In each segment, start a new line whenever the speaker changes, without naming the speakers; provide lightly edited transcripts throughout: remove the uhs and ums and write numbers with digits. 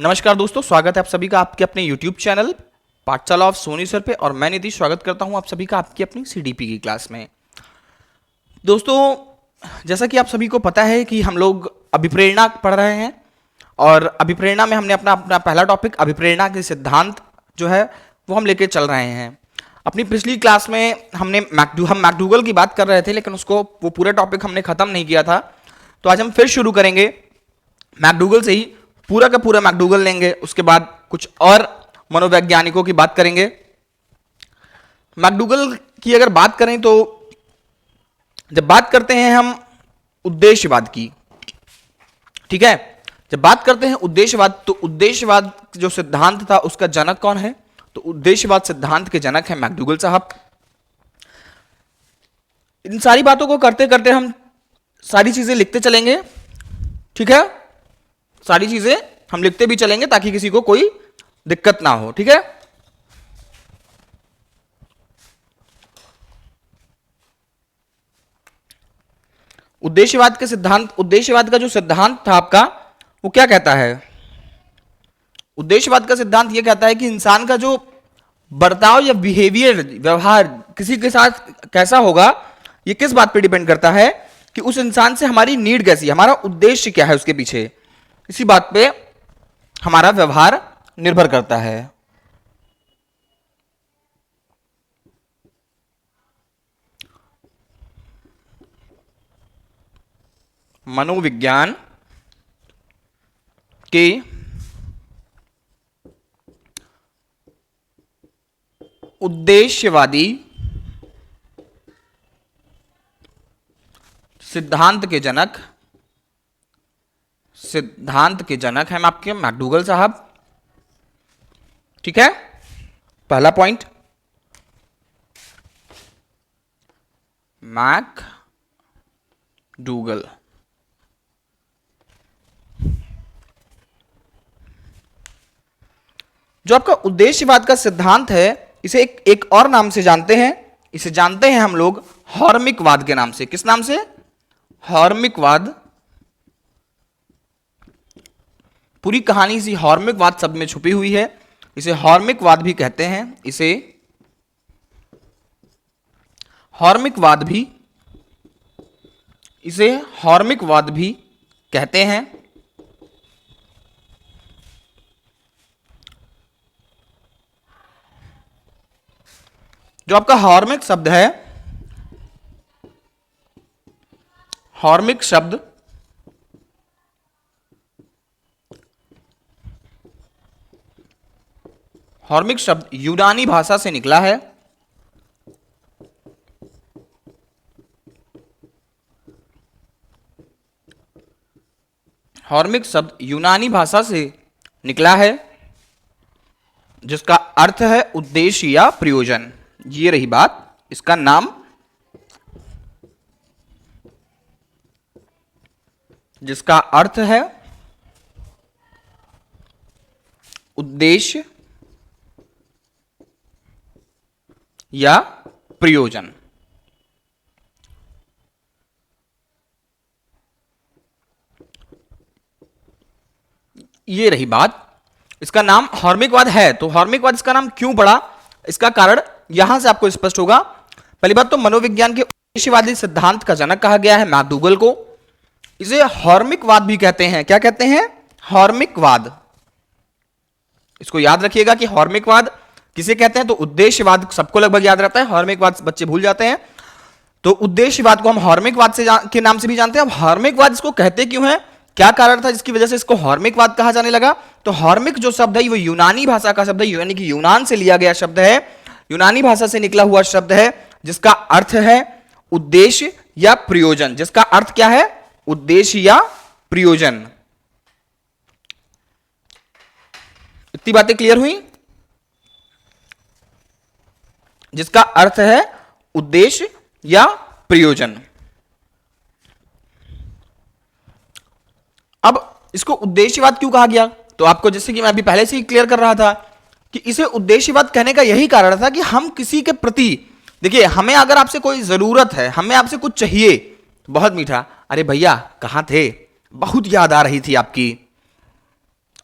नमस्कार दोस्तों, स्वागत है आप सभी का आपके अपने YouTube चैनल पाठशाला ऑफ सोनी सर पे। और मैं नीतीश स्वागत करता हूं आप सभी का आपकी अपनी CDP की क्लास में। दोस्तों, जैसा कि आप सभी को पता है कि हम लोग अभिप्रेरणा पढ़ रहे हैं और अभिप्रेरणा में हमने अपना अपना पहला टॉपिक अभिप्रेरणा के सिद्धांत जो है वो हम लेके चल रहे हैं। अपनी पिछली क्लास में हम मैकडूगल की बात कर रहे थे, लेकिन उसको वो पूरा टॉपिक हमने खत्म नहीं किया था। तो आज हम फिर शुरू करेंगे मैकडूगल से ही, पूरा का पूरा मैकडूगल लेंगे। उसके बाद कुछ और मनोवैज्ञानिकों की बात करेंगे। मैकडूगल की अगर बात करें तो जब बात करते हैं हम उद्देश्यवाद की, ठीक है, जब बात करते हैं उद्देश्यवाद, तो उद्देश्यवाद जो सिद्धांत था उसका जनक कौन है? तो उद्देश्यवाद सिद्धांत के जनक है मैकडूगल साहब। इन सारी बातों को करते करते हम सारी चीजें लिखते चलेंगे, ठीक है, सारी चीजें हम लिखते भी चलेंगे ताकि किसी को कोई दिक्कत ना हो, ठीक है। उद्देश्यवाद के सिद्धांत, उद्देश्यवाद का जो सिद्धांत था आपका, वो क्या कहता है? उद्देश्यवाद का सिद्धांत यह कहता है कि इंसान का जो बर्ताव या बिहेवियर, व्यवहार किसी के साथ कैसा होगा, यह किस बात पे डिपेंड करता है कि उस इंसान से हमारी नीड कैसी है, हमारा उद्देश्य क्या है उसके पीछे, इसी बात पे हमारा व्यवहार निर्भर करता है। मनोविज्ञान के उद्देश्यवादी सिद्धांत के जनक हैं आपके मैकडूगल साहब, ठीक है। पहला पॉइंट, मैकडूगल। जो आपका उद्देश्यवाद का सिद्धांत है, इसे एक और नाम से जानते हैं, इसे जानते हैं हम लोग हॉर्मिकवाद के नाम से। किस नाम से? हॉर्मिकवाद। पूरी कहानी इसी हॉर्मिकवाद शब्द में छुपी हुई है। इसे हॉर्मिकवाद भी कहते हैं, इसे हॉर्मिकवाद भी कहते हैं। जो आपका हॉर्मिक शब्द है, हॉर्मिक शब्द यूनानी भाषा से निकला है। हॉर्मिक शब्द यूनानी भाषा से निकला है, जिसका अर्थ है उद्देश्य या प्रयोजन। ये रही बात, इसका नाम जिसका अर्थ है उद्देश्य या प्रयोजन। ये रही बात, इसका नाम हॉर्मिकवाद है। तो हॉर्मिकवाद इसका नाम क्यों पड़ा, इसका कारण यहां से आपको स्पष्ट होगा। पहली बात तो मनोविज्ञान के उद्देश्यवादी सिद्धांत का जनक कहा गया है मैकडूगल को। इसे हॉर्मिकवाद भी कहते हैं। क्या कहते हैं? हॉर्मिकवाद। इसको याद रखिएगा कि हॉर्मिकवाद किसे कहते हैं। तो उद्देश्यवाद सबको लगभग याद रहता है, हॉर्मिकवाद बच्चे भूल जाते हैं। तो उद्देश्यवाद को हम हॉर्मिकवाद के नाम से भी जानते हैं। अब हॉर्मिकवाद इसको कहते क्यों है, क्या कारण था जिसकी वजह से इसको हॉर्मिकवाद कहा जाने लगा? तो हॉर्मिक जो शब्द है वो यूनानी भाषा का शब्द है, यानी कि यूनान से लिया गया शब्द है, यूनानी भाषा से निकला हुआ शब्द है, जिसका अर्थ है उद्देश्य या प्रयोजन। जिसका अर्थ क्या है? उद्देश्य या प्रयोजन। इतनी बातें क्लियर हुई? जिसका अर्थ है उद्देश्य या प्रयोजन। अब इसको उद्देश्यवाद क्यों कहा गया? तो आपको, जैसे कि मैं अभी पहले से ही क्लियर कर रहा था, कि इसे उद्देश्यवाद कहने का यही कारण था कि हम किसी के प्रति, देखिए, हमें अगर आपसे कोई जरूरत है, हमें आपसे कुछ चाहिए, तो बहुत मीठा, अरे भैया कहां थे, बहुत याद आ रही थी आपकी,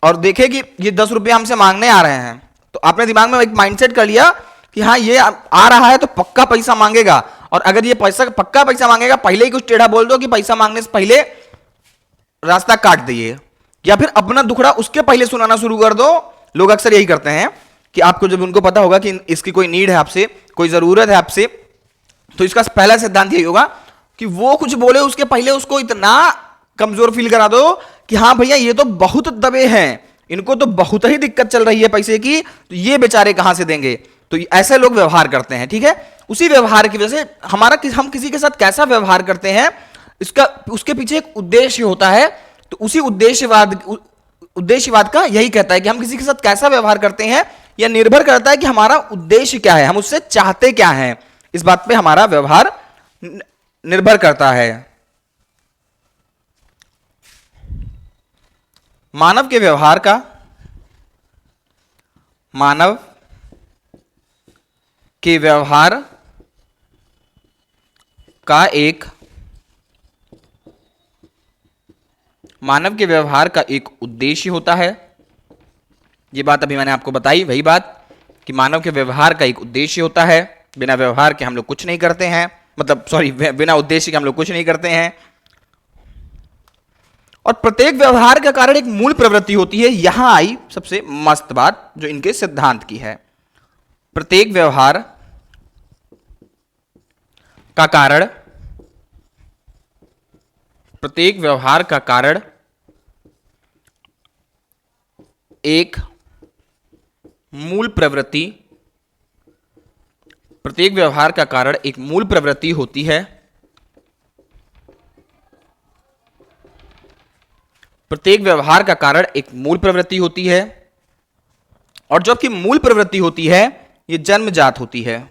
और देखे कि ये 10 रुपये हमसे मांगने आ रहे हैं, तो आपने दिमाग में एक माइंडसेट कर लिया कि हाँ ये आ रहा है तो पक्का पैसा मांगेगा, और अगर ये पक्का पैसा मांगेगा, पहले ही कुछ टेढ़ा बोल दो कि पैसा मांगने से पहले रास्ता काट दिए, या फिर अपना दुखड़ा उसके पहले सुनाना शुरू कर दो। लोग अक्सर यही करते हैं कि आपको जब उनको पता होगा कि इसकी कोई नीड है आपसे, कोई जरूरत है आपसे, तो इसका पहला सिद्धांत यही होगा कि वो कुछ बोले उसके पहले उसको इतना कमजोर फील करा दो कि हाँ भैया ये तो बहुत दबे हैं, इनको तो बहुत ही दिक्कत चल रही है पैसे की, तो ये बेचारे कहां से देंगे। तो ऐसे लोग व्यवहार करते हैं, ठीक है। उसी व्यवहार की वजह से हम किसी के साथ कैसा व्यवहार करते हैं इसका उसके पीछे एक उद्देश्य होता है। तो उसी उद्देश्यवाद का यही कहता है कि हम किसी के साथ कैसा व्यवहार करते हैं यह निर्भर करता है कि हमारा उद्देश्य क्या है, हम उससे चाहते क्या हैं, इस बात पे हमारा व्यवहार निर्भर करता है। मानव के व्यवहार का एक उद्देश्य होता है। ये बात अभी मैंने आपको बताई, वही बात कि मानव के व्यवहार का एक उद्देश्य होता है। बिना व्यवहार के हम लोग कुछ नहीं करते हैं, बिना उद्देश्य के हम लोग कुछ नहीं करते हैं। और प्रत्येक व्यवहार का कारण एक मूल प्रवृत्ति होती है। यहां आई सबसे मस्त बात जो इनके सिद्धांत की है। प्रत्येक व्यवहार का कारण एक मूल प्रवृत्ति, प्रत्येक व्यवहार का कारण एक मूल प्रवृत्ति होती है। प्रत्येक व्यवहार का कारण एक मूल प्रवृत्ति होती है, और जबकि मूल प्रवृत्ति होती है यह जन्मजात होती है।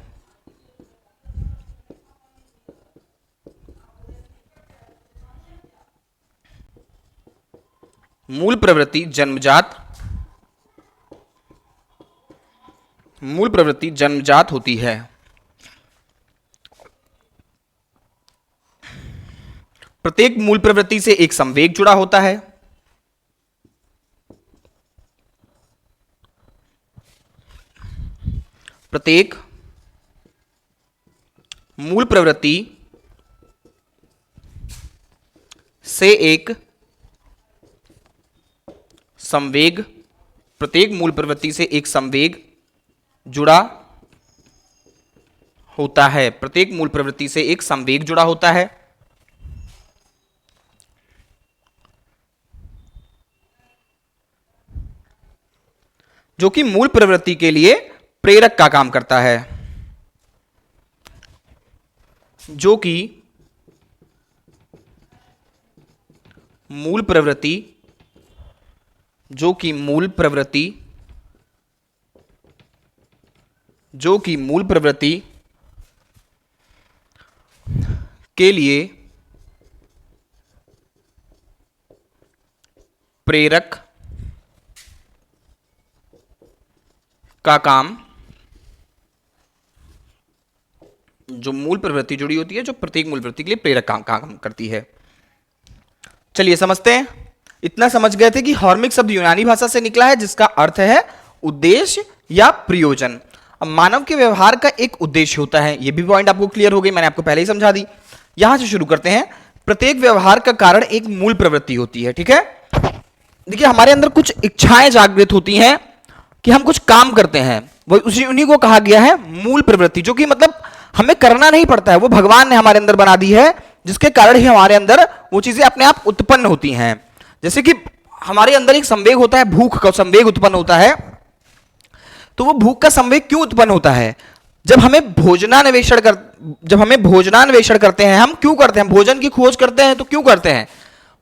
मूल प्रवृत्ति जन्मजात होती है। प्रत्येक मूल प्रवृत्ति से एक संवेग जुड़ा होता है। प्रत्येक मूल प्रवृत्ति से एक संवेग, प्रत्येक मूल प्रवृत्ति से एक संवेग जुड़ा होता है। प्रत्येक मूल प्रवृत्ति से एक संवेग जुड़ा होता है, जो कि मूल प्रवृत्ति के लिए प्रेरक का काम करता है। जो कि मूल प्रवृत्ति के लिए प्रेरक का काम, जो मूल प्रवृत्ति जुड़ी होती है, जो प्रत्येक मूल प्रवृत्ति के लिए प्रेरक काम करती है। चलिए समझते हैं। इतना समझ गए थे कि हॉर्मिक शब्द यूनानी भाषा से निकला है जिसका अर्थ है उद्देश्य या प्रयोजन। अब मानव के व्यवहार का एक उद्देश्य होता है, यह भी पॉइंट आपको क्लियर हो गई, मैंने आपको पहले ही समझा दी। यहां से शुरू करते हैं। प्रत्येक व्यवहार का कारण एक मूल प्रवृत्ति होती है, ठीक है। देखिए हमारे अंदर कुछ इच्छाएं जागृत होती हैं कि हम कुछ काम करते हैं, वो उन्हीं को कहा गया है मूल प्रवृत्ति, जो कि मतलब हमें करना नहीं पड़ता है, वो भगवान ने हमारे अंदर बना दी है, जिसके कारण ही हमारे अंदर वो चीजें अपने आप उत्पन्न होती हैं। जैसे कि हमारे अंदर एक संवेग होता है, भूख का संवेग उत्पन्न होता है। तो वो भूख का संवेग क्यों उत्पन्न होता है? जब हमें भोजनान्वेषण करते हैं, हम क्यों करते हैं? भोजन की खोज करते हैं, तो क्यों करते हैं?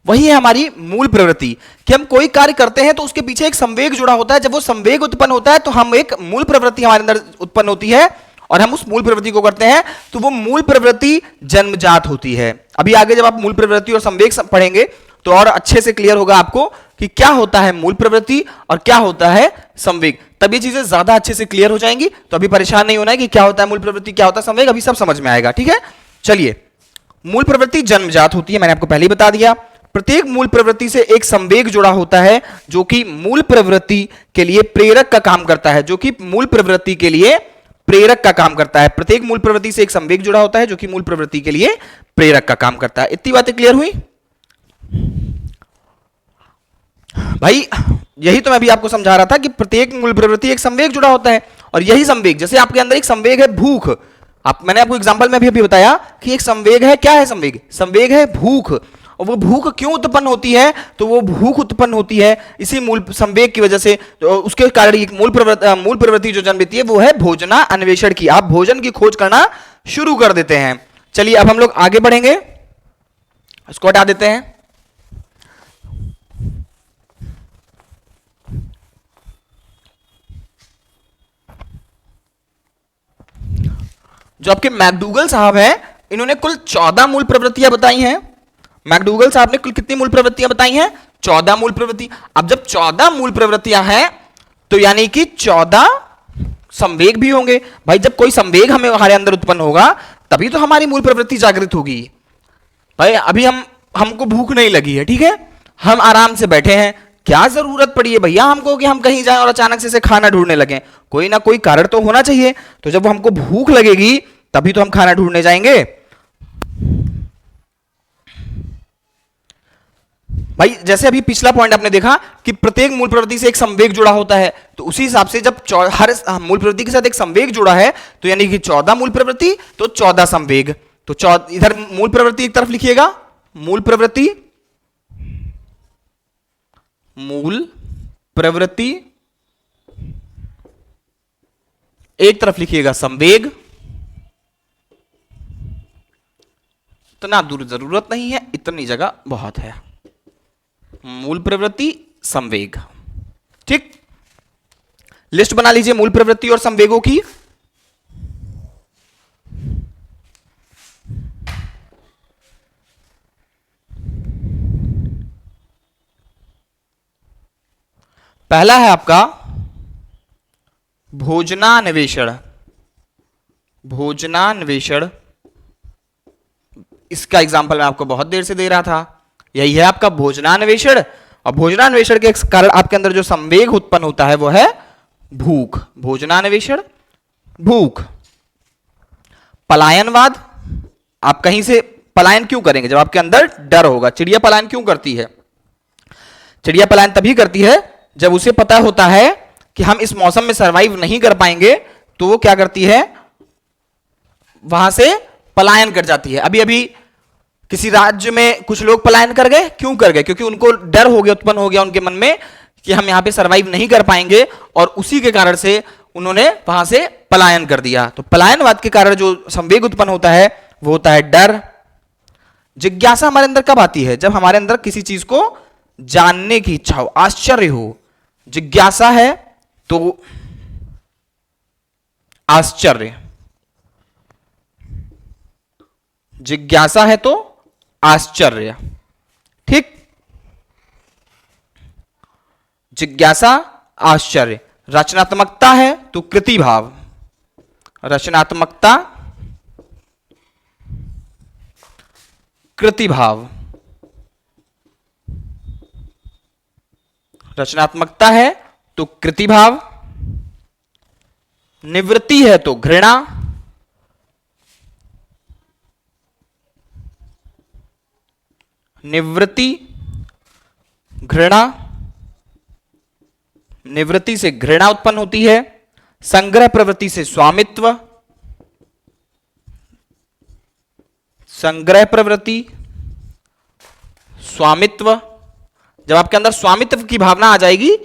वही है हमारी मूल प्रवृत्ति कि हम कोई कार्य करते हैं तो उसके पीछे एक संवेग जुड़ा होता है। जब वो संवेग उत्पन्न होता है तो हम एक मूल प्रवृत्ति हमारे अंदर उत्पन्न होती है और हम उस मूल प्रवृत्ति को करते हैं, तो वो मूल प्रवृत्ति जन्मजात होती है। अभी आगे जब आप मूल प्रवृत्ति और संवेग पढ़ेंगे तो और अच्छे से क्लियर होगा आपको कि क्या होता है मूल प्रवृत्ति और क्या होता है संवेग। तब ये चीजें ज्यादा अच्छे से क्लियर हो जाएंगी। तो अभी परेशान नहीं होना है कि क्या होता है मूल प्रवृत्ति, क्या होता है संवेग, अभी सब समझ में आएगा, ठीक है। चलिए, मूल प्रवृत्ति जन्मजात होती है, मैंने आपको पहले ही बता दिया। प्रत्येक मूल प्रवृत्ति से एक संवेग जुड़ा होता है जो कि मूल प्रवृत्ति के लिए प्रेरक का काम करता है, जो कि मूल प्रवृत्ति के लिए प्रेरक का काम करता है। प्रत्येक मूल प्रवृत्ति से एक संवेग जुड़ा होता है जो कि मूल प्रवृत्ति के लिए प्रेरक का काम करता है। इतनी बातें क्लियर हुई भाई? यही तो मैं भी आपको समझा रहा था कि प्रत्येक मूल प्रवृत्ति एक संवेग जुड़ा होता है, और यही संवेग, जैसे आपके अंदर एक संवेग है भूख, मैंने आपको एग्जांपल में भी बताया कि एक संवेग है, क्या है संवेग? संवेग है भूख। और वो भूख क्यों उत्पन्न होती है? तो वो भूख उत्पन्न होती है इसी मूल संवेग की वजह से। उसके कारण एक मूल प्रवृत्ति जो जन्म लेती है वो है भोजना अन्वेषण की। आप भोजन की खोज करना शुरू कर देते हैं। चलिए अब हम लोग आगे बढ़ेंगे, इसको हटा देते हैं। जो आपके मैकडूगल साहब हैं, इन्होंने कुल 14 मूल प्रवृत्तियां बताई हैं। मैकडूगल साहब ने कुल कितनी मूल प्रवृत्तियां बताई हैं? 14 मूल प्रवृत्ति। अब जब 14 मूल प्रवृत्तियां हैं तो यानी कि 14 संवेग भी होंगे। भाई जब कोई संवेग हमारे अंदर उत्पन्न होगा तभी तो हमारी मूल प्रवृत्ति जागृत होगी। भाई अभी हमको भूख नहीं लगी है, ठीक है, हम आराम से बैठे हैं, क्या जरूरत पड़ी है भैया हमको कि हम कहीं जाएं और अचानक से खाना ढूंढने लगे? कोई ना कोई कारण तो होना चाहिए। तो जब हमको भूख लगेगी तभी तो हम खाना ढूंढने जाएंगे। भाई जैसे अभी पिछला पॉइंट आपने देखा कि प्रत्येक मूल प्रवृत्ति से एक संवेग जुड़ा होता है, तो उसी हिसाब से जब हर मूल प्रवृत्ति के साथ एक संवेग जुड़ा है तो यानी कि 14 मूल प्रवृत्ति तो 14 संवेग। तो इधर मूल प्रवृत्ति एक तरफ लिखिएगा, मूल प्रवृत्ति, मूल प्रवृत्ति एक तरफ लिखिएगा संवेग। इतना दूर जरूरत नहीं है, इतनी जगह बहुत है। मूल प्रवृत्ति संवेग, ठीक। लिस्ट बना लीजिए मूल प्रवृत्ति और संवेगों की। पहला है आपका भोजनान्वेषण। भोजनान्वेषण, इसका एग्जांपल मैं आपको बहुत देर से दे रहा था। यही है आपका भोजनान्वेषण। और भोजनान्वेषण के कारण आपके अंदर जो संवेग उत्पन्न होता है वो है भूख। भोजनान्वेषण, भूख। पलायनवाद, आप कहीं से पलायन क्यों करेंगे? जब आपके अंदर डर होगा। चिड़िया पलायन क्यों करती है? चिड़िया पलायन तभी करती है जब उसे पता होता है कि हम इस मौसम में सरवाइव नहीं कर पाएंगे, तो वो क्या करती है? वहां से पलायन कर जाती है। अभी अभी किसी राज्य में कुछ लोग पलायन कर गए, क्यों कर गए? क्योंकि उनको डर हो गया, उत्पन्न हो गया उनके मन में कि हम यहां पे सरवाइव नहीं कर पाएंगे, और उसी के कारण से उन्होंने वहां से पलायन कर दिया। तो पलायनवाद के कारण जो संवेग उत्पन्न होता है वो होता है डर। जिज्ञासा हमारे अंदर कब आती है? जब हमारे अंदर किसी चीज को जानने की इच्छा हो, आश्चर्य हो। जिज्ञासा है तो आश्चर्य, जिज्ञासा है तो आश्चर्य, ठीक। जिज्ञासा, आश्चर्य। रचनात्मकता है तो कृति भाव। रचनात्मकता, कृति भाव। रचनात्मकता है तो कृति भाव। निवृत्ति है तो घृणा। निवृत्ति, घृणा। निवृत्ति से घृणा उत्पन्न होती है। संग्रह प्रवृत्ति से स्वामित्व। संग्रह प्रवृत्ति, स्वामित्व। जब आपके अंदर स्वामित्व की भावना आ जाएगी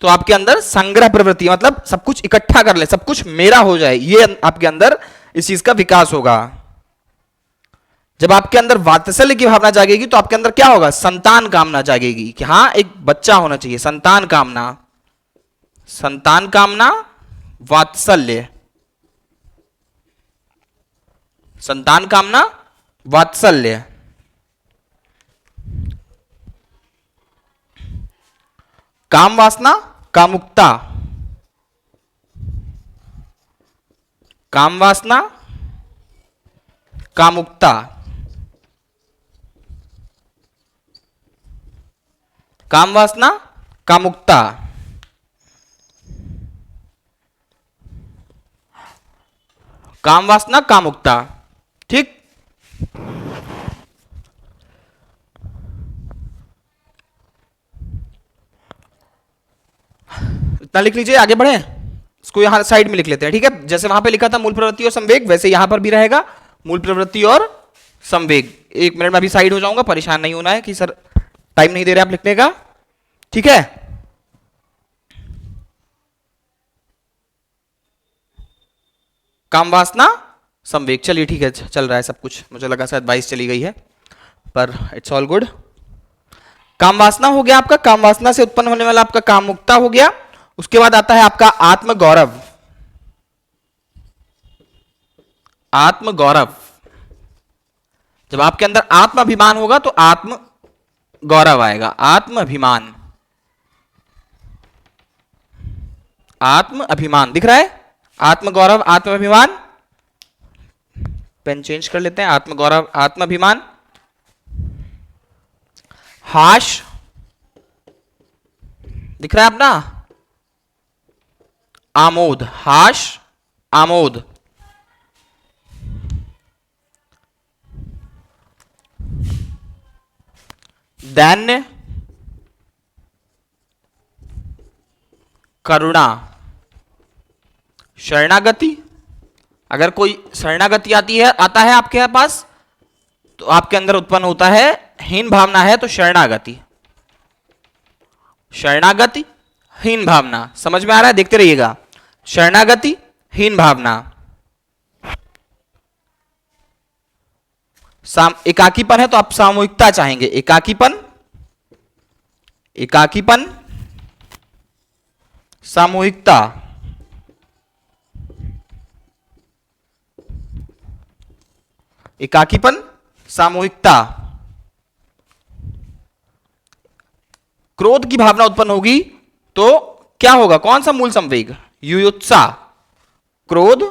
तो आपके अंदर संग्रह प्रवृत्ति, मतलब सब कुछ इकट्ठा कर ले, सब कुछ मेरा हो जाए, ये आपके अंदर इस चीज का विकास होगा। जब आपके अंदर वात्सल्य की भावना जागेगी तो आपके अंदर क्या होगा? संतान कामना जागेगी कि हां एक बच्चा होना चाहिए। संतान कामना, संतान कामना, वात्सल्य। संतान कामना, वात्सल्य। काम वासना, कामुकता। काम वासना, कामुकता। काम वासना, कामुकता। काम वासना, कामुकता। ठीक, इतना लिख लीजिए, आगे बढ़े। इसको यहां साइड में लिख लेते हैं, ठीक है। जैसे वहां पे लिखा था मूल प्रवृत्ति और संवेग, वैसे यहां पर भी रहेगा मूल प्रवृत्ति और संवेग। एक मिनट में अभी साइड हो जाऊंगा, परेशान नहीं होना है कि सर टाइम नहीं दे रहे आप लिखने का, ठीक है। काम वासना संवेग, चलिए ठीक है, चल रहा है सब कुछ। मुझे लगा शायद 22 चली गई है, पर इट्स ऑल गुड। काम वासना हो गया आपका, काम वासना से उत्पन्न होने वाला आपका कामुकता हो गया। उसके बाद आता है आपका आत्म गौरव। आत्म गौरव, जब आपके अंदर आत्म अभिमान होगा तो आत्म गौरव आएगा। आत्म अभिमान, आत्म अभिमान दिख रहा है, आत्म गौरव, आत्म अभिमान। पेन चेंज कर लेते हैं, आत्म गौरव, आत्म अभिमान। हाश दिख रहा है अपना, आमोद, हाश, आमोद। दैन्य, करुणा। शरणागति, अगर कोई शरणागति आती है, आता है आपके पास, तो आपके अंदर उत्पन्न होता है हीन भावना है, तो शरणागति। शरणागति, हीन भावना, समझ में आ रहा है, देखते रहिएगा। शरणागति, हीन भावना। एकाकीपन है तो आप सामूहिकता चाहेंगे, एकाकीपन, एकाकीपन, सामूहिकता। एकाकीपन, सामूहिकता। क्रोध की भावना उत्पन्न होगी तो क्या होगा, कौन सा मूल संवेग, युयुत्सा। क्रोध,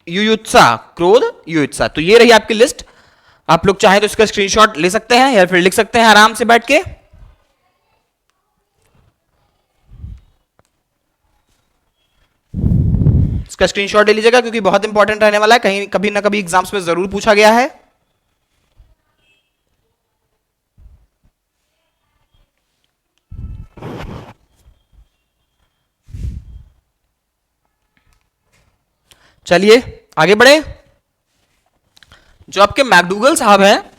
युयुत्सा, क्रोध, युयुत्सा। तो ये रही आपकी लिस्ट। आप लोग चाहें तो इसका स्क्रीनशॉट ले सकते हैं या फिर लिख सकते हैं आराम से बैठ के। इसका स्क्रीनशॉट ले लीजिएगा क्योंकि बहुत इंपॉर्टेंट रहने वाला है, कहीं कभी ना कभी एग्जाम्स में जरूर पूछा गया है। चलिए आगे बढ़े। जो आपके मैकडूगल साहब हैं,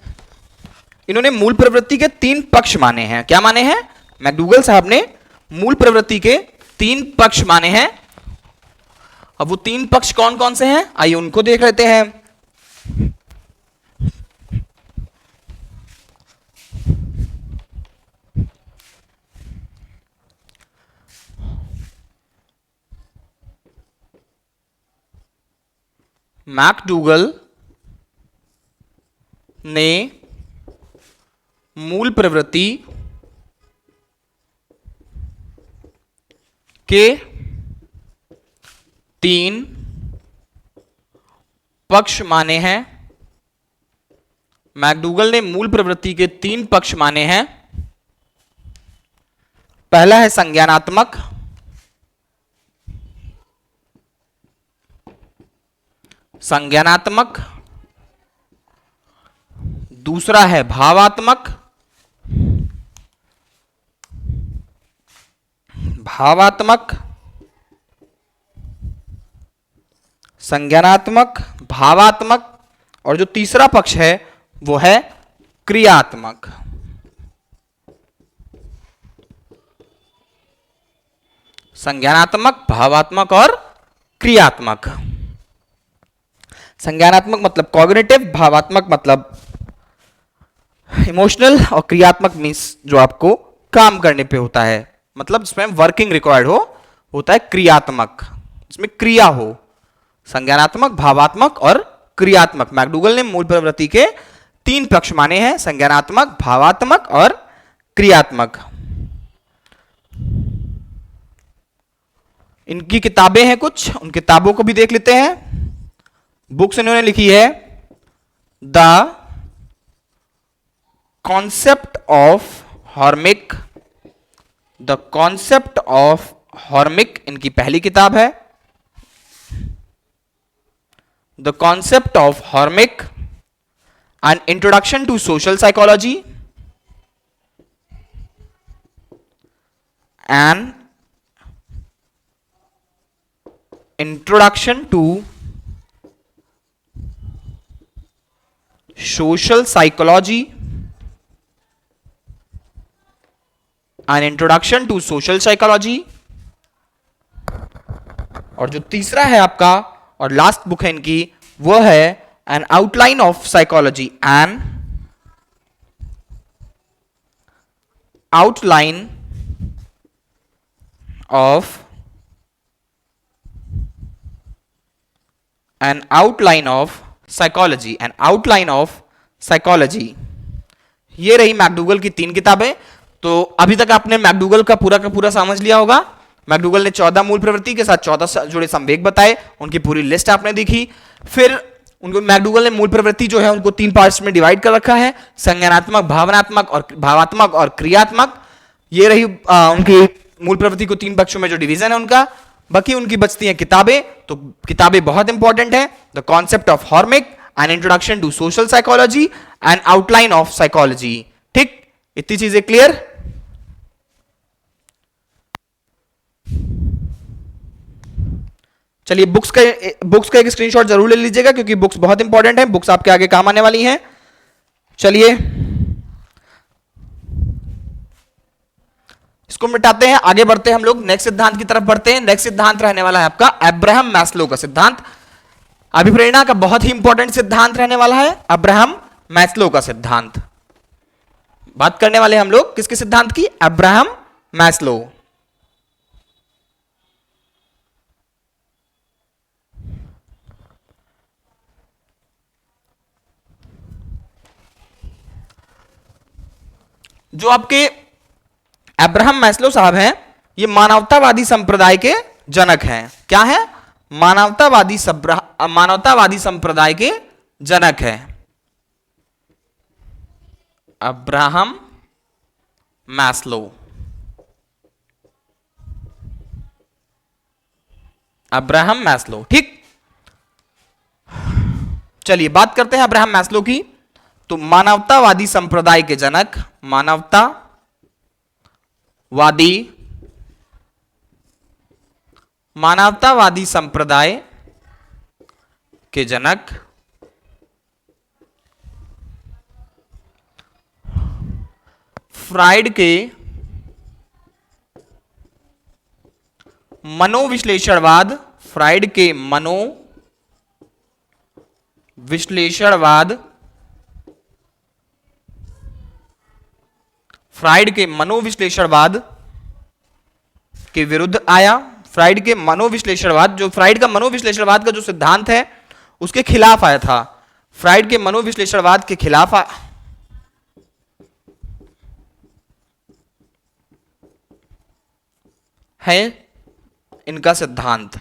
इन्होंने मूल प्रवृत्ति के 3 पक्ष माने हैं। क्या माने हैं? मैकडूगल साहब ने मूल प्रवृत्ति के 3 पक्ष माने हैं। अब वो 3 पक्ष कौन कौन से हैं, आइए उनको देख लेते हैं। मैकडूगल ने मूल प्रवृत्ति के 3 पक्ष माने हैं। मैकडूगल ने मूल प्रवृत्ति के 3 पक्ष माने हैं। पहला है संज्ञानात्मक, संज्ञानात्मक। दूसरा है भावात्मक, भावात्मक, संज्ञानात्मक, भावात्मक। और जो तीसरा पक्ष है वो है क्रियात्मक। संज्ञानात्मक, भावात्मक और क्रियात्मक। संज्ञानात्मक मतलब कॉग्निटिव, भावात्मक मतलब इमोशनल, और क्रियात्मक मीन्स जो आपको काम करने पे होता है, मतलब जिसमें वर्किंग रिक्वायर्ड हो, होता है क्रियात्मक, जिसमें क्रिया हो। संज्ञानात्मक, भावात्मक और क्रियात्मक। मैकडूगल ने मूल प्रवृत्ति के 3 पक्ष माने हैं, संज्ञानात्मक, भावात्मक और क्रियात्मक। इनकी किताबें हैं कुछ, उन किताबों को भी देख लेते हैं। बुक्स इन्होंने लिखी है the concept of hormic, the concept of hormic इनकी पहली किताब है। The concept of hormic, an introduction to social psychology, an introduction to social psychology, an introduction to social psychology. और जो तीसरा है आपका और लास्ट बुक है इनकी, वो है N outline of psychology, an outline of N outline of psychology, an outline of psychology. ये रही मैकडूगल की 3 किताबें। तो अभी तक आपने मैकडूगल का पूरा समझ लिया होगा। मैकडूगल ने 14 मूल प्रवृत्ति के साथ 14 जुड़े संवेग बताए, उनकी पूरी लिस्ट आपने देखी। फिर उनको मैकडूगल ने मूल प्रवृत्ति जो है उनको 3 पार्ट्स में डिवाइड कर रखा है, संज्ञानात्मक, भावात्मक और क्रियात्मक। ये रही उनकी मूल प्रवृत्ति को 3 पक्षों में जो डिवीजन है उनका। बाकी उनकी बचती हैं किताबें, तो किताबें बहुत इंपॉर्टेंट है। The concept of hormic, an introduction to social psychology, an outline of psychology. ठीक, इतनी चीजें क्लियर। चलिए बुक्स का एक स्क्रीनशॉट जरूर ले लीजिएगा, क्योंकि बुक्स बहुत इंपॉर्टेंट है, बुक्स आपके आगे काम आने वाली हैं। चलिए इसको मिटाते हैं, आगे बढ़ते हैं हम लोग, नेक्स्ट सिद्धांत की तरफ बढ़ते हैं। नेक्स्ट सिद्धांत रहने वाला है आपका अब्राहम मैस्लो का सिद्धांत। अभिप्रेरणा का बहुत ही इंपॉर्टेंट सिद्धांत रहने वाला है अब्राहम मैस्लो का सिद्धांत। बात करने वाले हम लोग किसके सिद्धांत की? Abraham Maslow. जो आपके अब्राहम मैस्लो साहब हैं, ये मानवतावादी संप्रदाय के जनक हैं। क्या है? मानवतावादी संप्रदाय के जनक हैं अब्राहम मैस्लो। अब्राहम मैस्लो, ठीक। चलिए बात करते हैं अब्राहम मैस्लो की। तो मानवतावादी संप्रदाय के जनक, मानवतावादी संप्रदाय के जनक फ्राइड के मनोविश्लेषणवाद, फ्राइड के मनोविश्लेषणवाद, फ्राइड के मनोविश्लेषणवाद के विरुद्ध आया। फ्राइड के मनोविश्लेषणवाद, जो फ्राइड का मनोविश्लेषणवाद का जो सिद्धांत है उसके खिलाफ आया था। फ्राइड के मनोविश्लेषणवाद के खिलाफ है इनका सिद्धांत।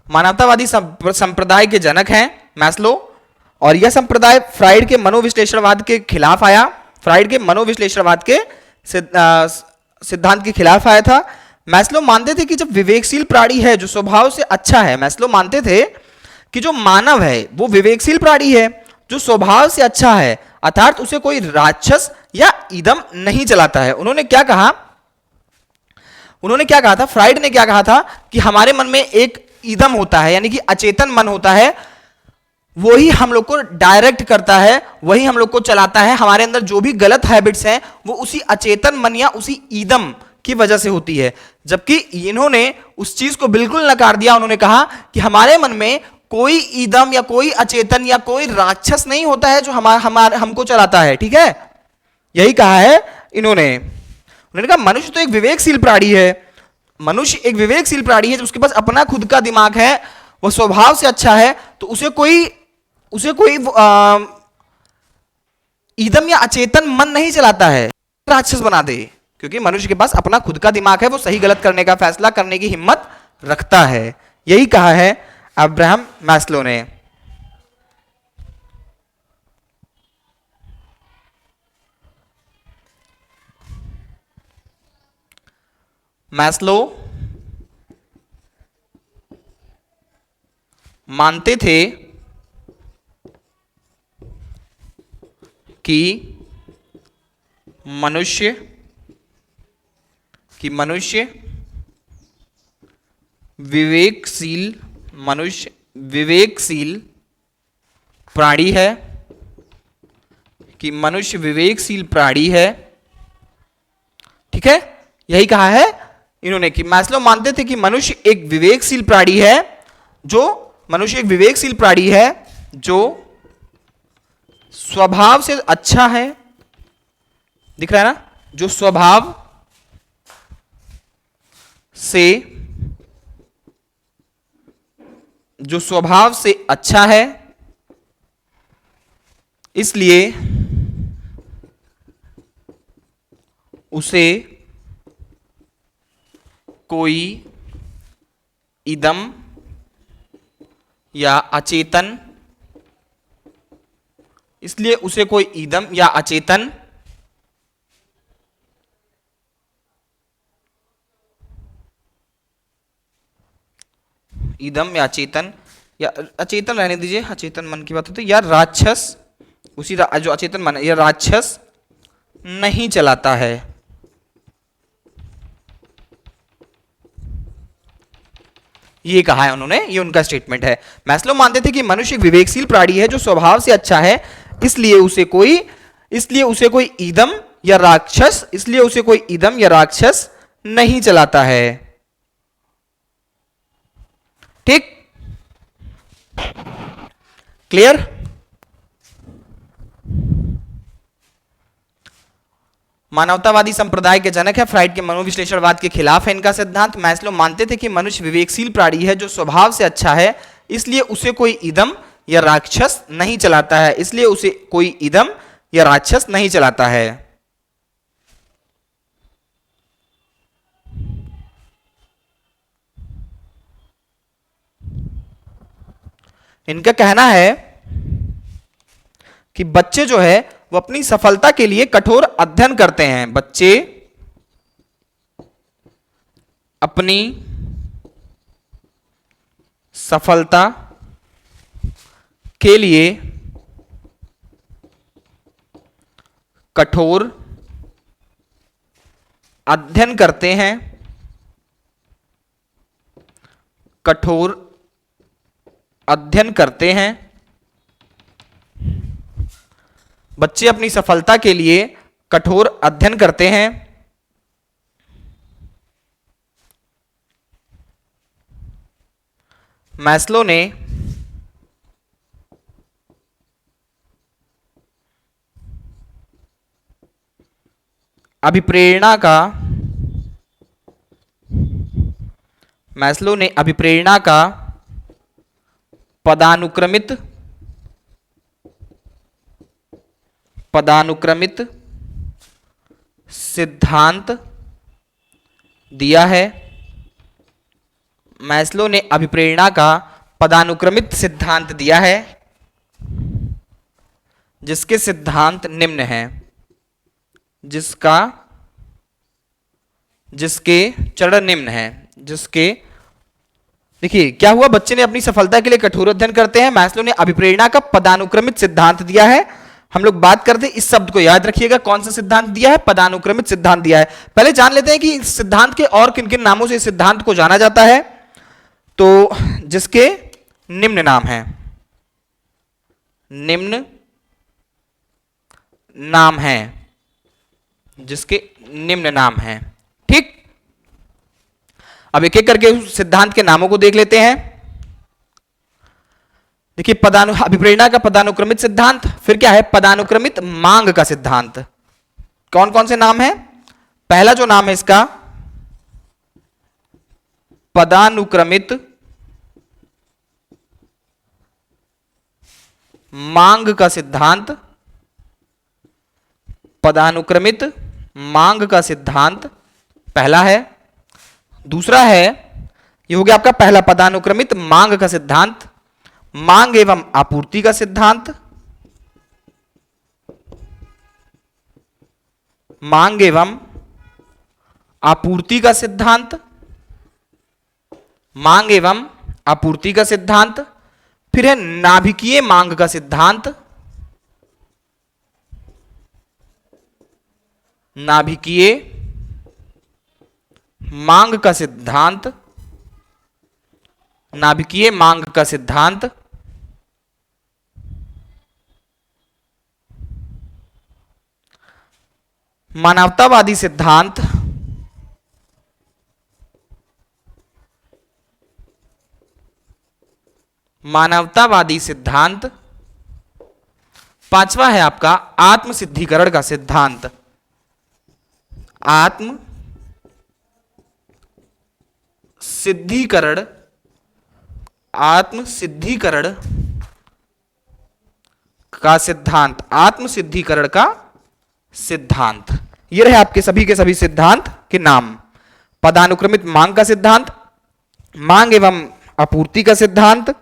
मानवतावादी संप्रदाय के जनक हैं मैस्लो, और यह संप्रदाय फ्राइड के मनोविश्लेषणवाद के खिलाफ आया। फ्राइड के मनोविश्लेषणवाद के सिद्धांत के खिलाफ आया था। मैस्लो मानते थे कि जब विवेकशील प्राणी है जो स्वभाव से अच्छा है, मैस्लो मानते थे कि जो मानव है वो विवेकशील प्राणी है जो स्वभाव से अच्छा है, अर्थात उसे कोई राक्षस या ईदम नहीं चलाता है। उन्होंने क्या कहा था? फ्राइड ने क्या कहा था कि हमारे मन में एक ईदम होता है, यानी कि अचेतन मन होता है, वही हम लोग को डायरेक्ट करता है, वही हम लोग को चलाता है। हमारे अंदर जो भी गलत हैबिट्स हैं वो उसी अचेतन मन या उसी ईदम की वजह से होती है। जबकि इन्होंने उस चीज को बिल्कुल नकार दिया। उन्होंने कहा कि हमारे मन में कोई ईदम या कोई अचेतन या कोई राक्षस नहीं होता है जो हमको चलाता है। ठीक है, यही कहा है उन्होंने कहा मनुष्य तो एक विवेकशील प्राणी है, मनुष्य एक विवेकशील प्राणी है, उसके पास अपना खुद का दिमाग है, वह स्वभाव से अच्छा है, तो उसे कोई ईदम या अचेतन मन नहीं चलाता है राक्षस बना दे, क्योंकि मनुष्य के पास अपना खुद का दिमाग है, वो सही गलत करने का फैसला करने की हिम्मत रखता है। यही कहा है अब्राहम मैस्लो ने। मैस्लो मानते थे कि मनुष्य विवेकशील प्राणी है, कि मनुष्य विवेकशील प्राणी है। ठीक है, यही कहा है इन्होंने कि मैस्लो मानते थे कि मनुष्य एक विवेकशील प्राणी है, जो स्वभाव से अच्छा है। दिख रहा है ना, जो स्वभाव से अच्छा है, इसलिए उसे कोई इदम या अचेतन इदम या अचेतन रहने दीजिए, अचेतन मन की बात होती है, या राक्षस, जो अचेतन मन है, या राक्षस नहीं चलाता है। ये कहा है उन्होंने, ये उनका स्टेटमेंट है। मैस्लो मानते थे कि मनुष्य एक विवेकशील प्राणी है जो स्वभाव से अच्छा है, इसलिए उसे कोई ईदम या राक्षस नहीं चलाता है। ठीक, क्लियर। मानवतावादी संप्रदाय के जनक है, फ्राइड के मनोविश्लेषणवाद के खिलाफ है इनका सिद्धांत। मैस्लो मानते थे कि मनुष्य विवेकशील प्राणी है जो स्वभाव से अच्छा है, इसलिए उसे कोई इदम या राक्षस नहीं चलाता है। इनका कहना है कि बच्चे जो है वो अपनी सफलता के लिए कठोर अध्ययन करते हैं। बच्चे अपनी सफलता के लिए कठोर अध्ययन करते हैं, बच्चे अपनी सफलता के लिए कठोर अध्ययन करते हैं। मैस्लो ने अभिप्रेरणा का पदानुक्रमित सिद्धांत दिया है। मैस्लो ने अभिप्रेरणा का पदानुक्रमित सिद्धांत दिया है, जिसके सिद्धांत निम्न हैं, जिसके चरण निम्न हैं, देखिए क्या हुआ, बच्चे ने अपनी सफलता के लिए कठोर अध्ययन करते हैं। मैस्लो ने अभिप्रेरणा का पदानुक्रमित सिद्धांत दिया है। हम लोग बात करते हैं, इस शब्द को याद रखिएगा, कौन सा सिद्धांत दिया है? पदानुक्रमित सिद्धांत दिया है। पहले जान लेते हैं कि इस सिद्धांत के और किन किन नामों से इस सिद्धांत को जाना जाता है। तो जिसके निम्न नाम है, जिसके निम्न नाम हैं। ठीक, अब एक एक करके उस सिद्धांत के नामों को देख लेते हैं। देखिए, अभिप्रेरणा का पदानुक्रमित सिद्धांत, फिर क्या है? पदानुक्रमित मांग का सिद्धांत। कौन कौन से नाम है? पहला जो नाम है इसका, पदानुक्रमित मांग का सिद्धांत। पदानुक्रमित मांग का सिद्धांत पहला है। दूसरा है ये हो गया आपका पहला पदानुक्रमित मांग का सिद्धांत, मांग एवं आपूर्ति का सिद्धांत, मांग एवं आपूर्ति का सिद्धांत, मांग एवं आपूर्ति का सिद्धांत। फिर है नाभिकीय मांग का सिद्धांत, नाभिकीय मांग का सिद्धांत, नाभिकीय मांग का सिद्धांत। मानवतावादी सिद्धांत, मानवतावादी सिद्धांत। पांचवा है आपका आत्म सिद्धिकरण का सिद्धांत, आत्म सिद्धिकरण, आत्म सिद्धिकरण का सिद्धांत, आत्म सिद्धिकरण का सिद्धांत। ये रहे आपके सभी के सभी सिद्धांत के नाम। पदानुक्रमित मांग का सिद्धांत, मांग एवं आपूर्ति का सिद्धांत।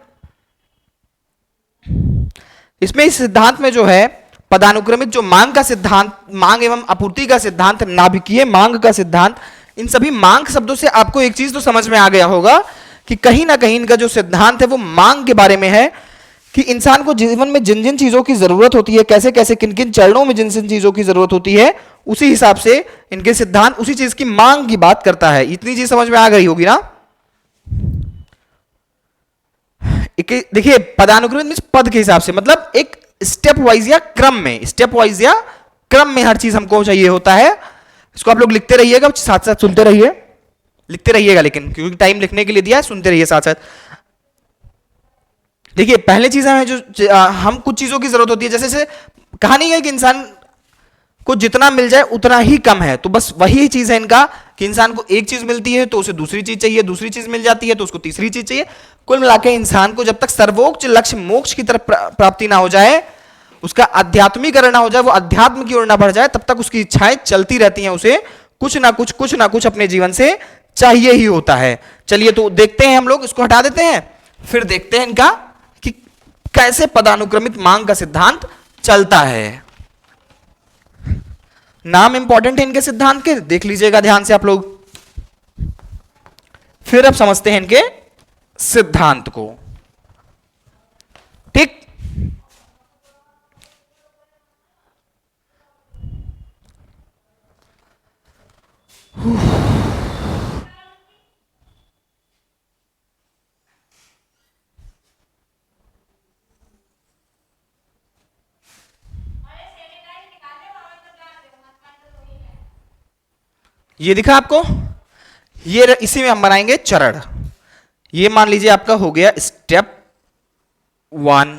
इसमें इस सिद्धांत में जो है पदानुक्रमित जो मांग का सिद्धांत, मांग एवं आपूर्ति का सिद्धांत, नाभिकीय मांग का सिद्धांत, इन सभी मांग शब्दों से आपको एक चीज तो समझ में आ गया होगा कि कहीं ना कहीं इनका जो सिद्धांत है वो मांग के बारे में है, कि इंसान को जीवन में जिन जिन चीजों की जरूरत होती है, कैसे कैसे किन किन चरणों में जिन जिन चीजों की जरूरत होती है, उसी हिसाब से इनके सिद्धांत उसी चीज की मांग की बात करता है। इतनी चीज समझ में आ गई होगी ना। देखिए पदानुक्रमित मींस पद के हिसाब से, मतलब एक स्टेप वाइज या क्रम में, स्टेप वाइज या क्रम में हर चीज हमको चाहिए होता है। इसको आप लोग लिखते रहिएगा, साथ साथ सुनते रहिए, लिखते रहिएगा लेकिन, क्योंकि टाइम लिखने के लिए दिया है, सुनते रहिए साथ साथ। देखिए पहले चीज हमें जो हम कुछ चीजों की जरूरत होती है, जैसे कहानी है कि इंसान को जितना मिल जाए उतना ही कम है, तो बस वही चीज है इनका कि इंसान को एक चीज मिलती है तो उसे दूसरी चीज चाहिए, दूसरी चीज मिल जाती है तो उसको तीसरी चीज चाहिए। कुल मिलाकर इंसान को जब तक सर्वोच्च लक्ष्य मोक्ष की तरफ प्राप्ति ना हो जाए, उसका आध्यात्मिकरण ना हो जाए, वो अध्यात्म की ओर ना बढ़ जाए, तब तक उसकी इच्छाएं चलती रहती हैं। उसे कुछ ना कुछ अपने जीवन से चाहिए ही होता है। चलिए तो देखते हैं, हम लोग इसको हटा देते हैं, फिर देखते हैं इनका कि कैसे पदानुक्रमित मांग का सिद्धांत चलता है। नाम इंपॉर्टेंट है इनके सिद्धांत के, देख लीजिएगा ध्यान से आप लोग, फिर अब समझते हैं इनके सिद्धांत को। ठीक, ये दिखा आपको, ये इसी में हम बनाएंगे चरण। ये मान लीजिए आपका हो गया स्टेप 1,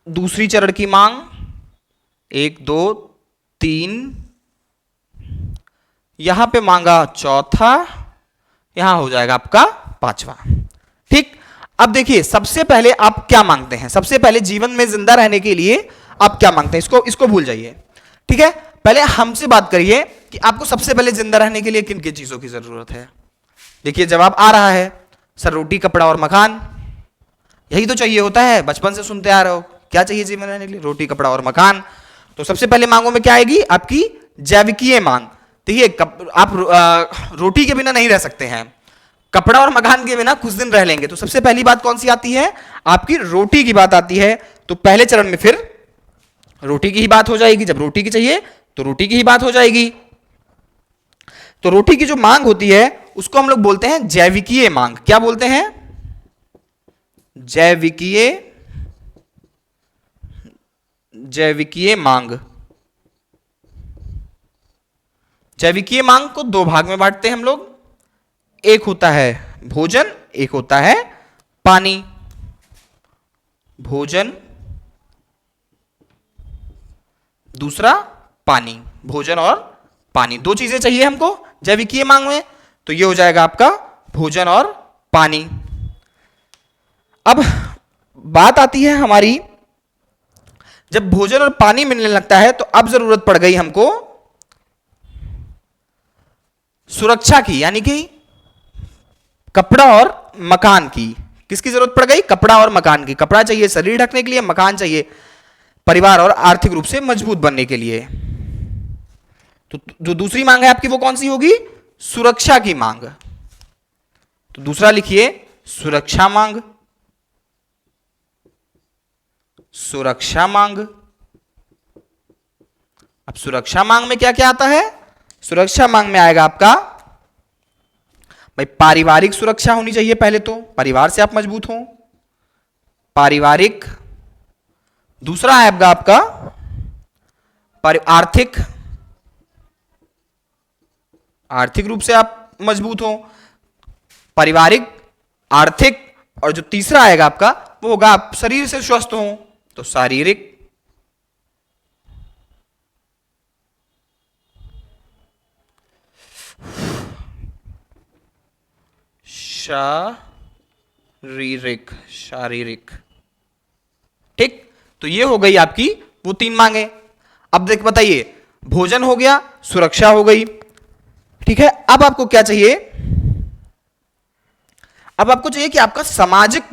दूसरी चरण की मांग 1 2 3, यहां पे मांगा चौथा, यहां हो जाएगा आपका 5वां। ठीक, अब देखिए सबसे पहले आप क्या मांगते हैं, सबसे पहले जीवन में जिंदा रहने के लिए आप क्या मांगते हैं, इसको भूल जाइए। ठीक है, पहले हमसे बात करिए कि आपको सबसे पहले जिंदा रहने के लिए किन किन चीजों की जरूरत है। देखिए जवाब आ रहा है, सर रोटी कपड़ा और मकान, यही तो चाहिए होता है, बचपन से सुनते आ रहे हो। क्या चाहिए जीवन रहने के लिए, रोटी कपड़ा और मकान। तो सबसे पहले मांगों में क्या आएगी, आपकी जैविकीय मांग। देखिए आप रोटी के बिना नहीं रह सकते हैं, कपड़ा और मकान के बिना कुछ दिन रह लेंगे, तो सबसे पहली बात कौन सी आती है, आपकी रोटी की बात आती है। तो पहले चरण में फिर रोटी की ही बात हो जाएगी, जब रोटी की चाहिए तो रोटी की ही बात हो जाएगी। तो रोटी की जो मांग होती है उसको हम लोग बोलते हैं जैविकीय मांग। क्या बोलते हैं, जैविकीय मांग। जैविकीय मांग को 2 भाग में बांटते हैं हम लोग, एक होता है भोजन, एक होता है पानी। भोजन, दूसरा पानी, भोजन और पानी, 2 चीजें चाहिए हमको जैविकीय मांग में, तो ये हो जाएगा आपका भोजन और पानी। अब बात आती है हमारी, जब भोजन और पानी मिलने लगता है तो अब जरूरत पड़ गई हमको सुरक्षा की, यानी कि कपड़ा और मकान की। किसकी जरूरत पड़ गई? कपड़ा और मकान की। कपड़ा चाहिए शरीर ढकने के लिए, मकान चाहिए परिवार और आर्थिक रूप से मजबूत बनने के लिए। तो जो दूसरी मांग है आपकी वो कौन सी होगी? सुरक्षा की मांग। तो दूसरा लिखिए सुरक्षा मांग। सुरक्षा मांग। अब सुरक्षा मांग में क्या क्या आता है? सुरक्षा मांग में आएगा आपका भाई पारिवारिक सुरक्षा होनी चाहिए, पहले तो परिवार से आप मजबूत हो, पारिवारिक। दूसरा है आपका आर्थिक, आर्थिक रूप से आप मजबूत हो, पारिवारिक, आर्थिक। और जो तीसरा आएगा आपका वो होगा आप शरीर से स्वस्थ हो, तो शारीरिक। शारीरिक, शारीरिक। ठीक, तो ये हो गई आपकी वो तीन मांगे। अब देख बताइए, भोजन हो गया, सुरक्षा हो गई, ठीक है। अब आपको क्या चाहिए? अब आपको चाहिए कि आपका सामाजिक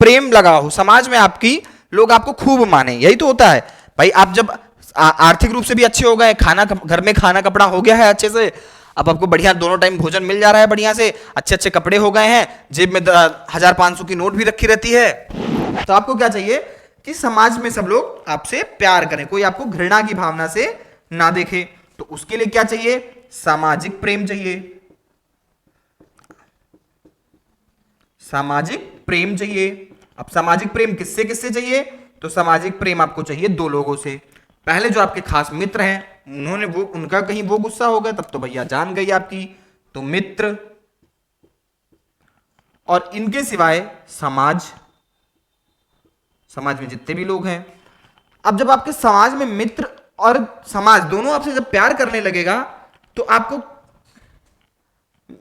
प्रेम लगा हो, समाज में आपकी लोग आपको खूब माने। यही तो होता है भाई। आप जब आर्थिक रूप से भी अच्छे हो गए, खाना घर में खाना कपड़ा हो गया है अच्छे से, अब आपको बढ़िया दोनों टाइम भोजन मिल जा रहा है बढ़िया से, अच्छे अच्छे कपड़े हो गए हैं, जेब में 1500 की नोट भी रखी रहती है, तो आपको क्या चाहिए कि समाज में सब लोग आपसे प्यार करें, कोई आपको घृणा की भावना से ना देखे। तो उसके लिए क्या चाहिए? सामाजिक प्रेम चाहिए। सामाजिक प्रेम चाहिए। अब सामाजिक प्रेम किससे किससे चाहिए? तो सामाजिक प्रेम आपको चाहिए दो लोगों से। पहले जो आपके खास मित्र हैं, उन्होंने वो उनका कहीं वो गुस्सा हो गया तब तो भैया जान गई आपकी, तो मित्र। और इनके सिवाय समाज, समाज में जितने भी लोग हैं। अब जब आपके समाज में मित्र और समाज दोनों आपसे जब प्यार करने लगेगा तो आपको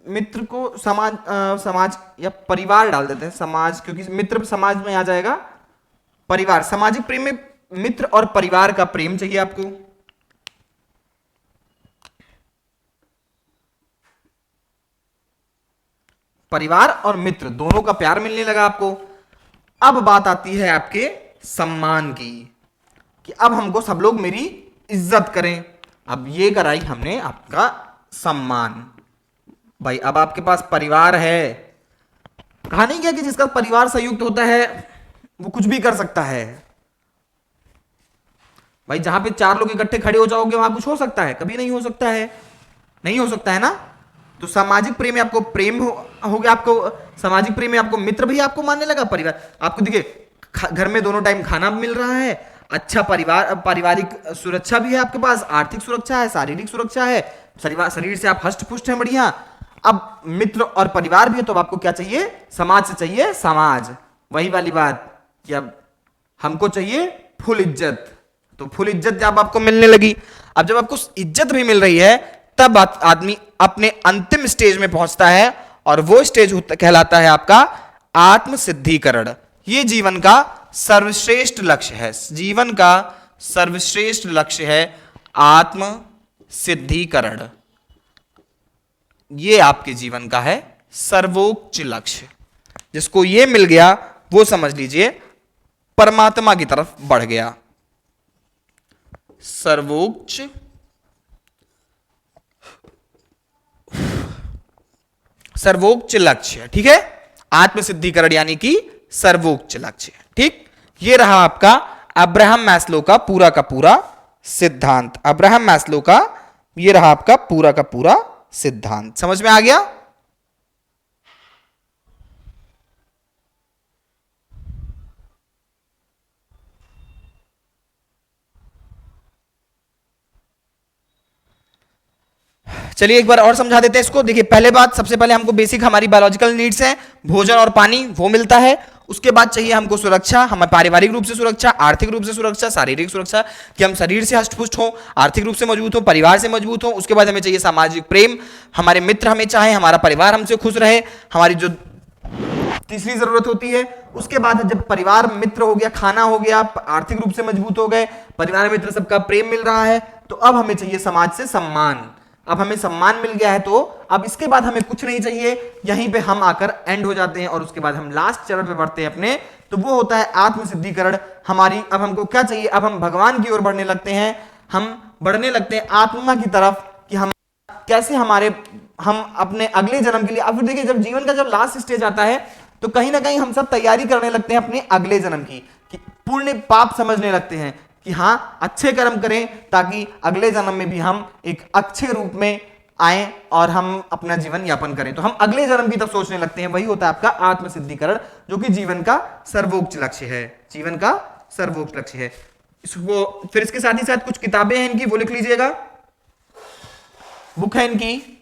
मित्र को समाज समाज या परिवार डाल देते हैं, समाज, क्योंकि मित्र समाज में आ जाएगा, परिवार। सामाजिक प्रेम में मित्र और परिवार का प्रेम चाहिए आपको। परिवार और मित्र दोनों का प्यार मिलने लगा आपको। अब बात आती है आपके सम्मान की, कि अब हमको सब लोग मेरी इज्जत करें। अब ये कराई हमने आपका सम्मान। भाई अब आपके पास परिवार है, कहा नहीं गया कि जिसका परिवार संयुक्त होता है वो कुछ भी कर सकता है। भाई जहां पे 4 लोग इकट्ठे खड़े हो जाओगे वहां कुछ हो सकता है? कभी नहीं हो सकता है, नहीं हो सकता है ना। तो सामाजिक प्रेम में आपको प्रेम हो गया, आपको सामाजिक प्रेम में आपको मित्र भी आपको मानने लगा, परिवार आपको देखिए घर में दोनों टाइम खाना मिल रहा है, अच्छा परिवार, पारिवारिक सुरक्षा भी है आपके पास, आर्थिक सुरक्षा है, शारीरिक सुरक्षा है, शरीर से आप हष्ट पुष्ट हैं बढ़िया। अब मित्र और परिवार भी है, तो अब आपको क्या चाहिए? समाज से चाहिए समाज। वही वाली बात कि अब हमको चाहिए फुल इज्जत, तो फुल इज्जत जब आपको मिलने लगी, अब जब आपको इज्जत भी मिल रही है तब आदमी अपने अंतिम स्टेज में पहुंचता है, और वो स्टेज कहलाता है आपका आत्म सिद्धिकरण। ये जीवन का सर्वश्रेष्ठ लक्ष्य है, जीवन का सर्वश्रेष्ठ लक्ष्य है आत्म सिद्धिकरण। ये आपके जीवन का है सर्वोच्च लक्ष्य। जिसको ये मिल गया वो समझ लीजिए परमात्मा की तरफ बढ़ गया। सर्वोच्च सर्वोच्च लक्ष्य, ठीक है। आत्मसिद्धिकरण यानी कि सर्वोच्च लक्ष्य, ठीक। ये रहा आपका अब्राहम मैस्लो का पूरा सिद्धांत। अब्राहम मैस्लो का ये रहा आपका पूरा का पूरा सिद्धांत। समझ में आ गया? चलिए एक बार और समझा देते हैं इसको। देखिए पहले बात, सबसे पहले हमको बेसिक हमारी बायोलॉजिकल नीड्स हैं, भोजन और पानी, वो मिलता है। उसके बाद चाहिए हमको सुरक्षा, हमें पारिवारिक रूप से सुरक्षा, आर्थिक रूप से सुरक्षा, शारीरिक सुरक्षा, कि हम शरीर से हष्टपुष्ट हो, आर्थिक रूप से मजबूत हो, परिवार से मजबूत हो। उसके बाद हमें चाहिए सामाजिक प्रेम, हमारे मित्र हमें चाहे, हमारा परिवार हमसे खुश रहे, हमारी जो तीसरी जरूरत होती है। उसके बाद जब परिवार मित्र हो गया, खाना हो गया, आर्थिक रूप से मजबूत हो गए, परिवार मित्र सबका प्रेम मिल रहा है, तो अब हमें चाहिए समाज से सम्मान। अब हमें सम्मान मिल गया है, तो अब इसके बाद हमें कुछ नहीं चाहिए, यहीं पे हम आकर एंड हो जाते हैं और उसके बाद हम लास्ट चरण पे बढ़ते हैं अपने, तो वो होता है आत्मसिद्धिकरण हमारी। अब हमको क्या चाहिए, अब हम भगवान की ओर बढ़ने लगते हैं, हम बढ़ने लगते हैं आत्मा की तरफ कि हम कैसे हम अपने अगले जन्म के लिए। अब देखिए जब जीवन का जब लास्ट स्टेज आता है तो कहीं ना कहीं हम सब तैयारी करने लगते हैं अपने अगले जन्म की, कि पुण्य पाप समझने लगते हैं कि हाँ अच्छे कर्म करें ताकि अगले जन्म में भी हम एक अच्छे रूप में आए और हम अपना जीवन यापन करें। तो हम अगले जन्म की तरफ सोचने लगते हैं, वही होता है आपका आत्मसिद्धिकरण, जो कि जीवन का सर्वोच्च लक्ष्य है, जीवन का सर्वोच्च लक्ष्य है। इसको फिर इसके साथ ही साथ कुछ किताबें हैं इनकी, वो लिख लीजिएगा। बुक है इनकी,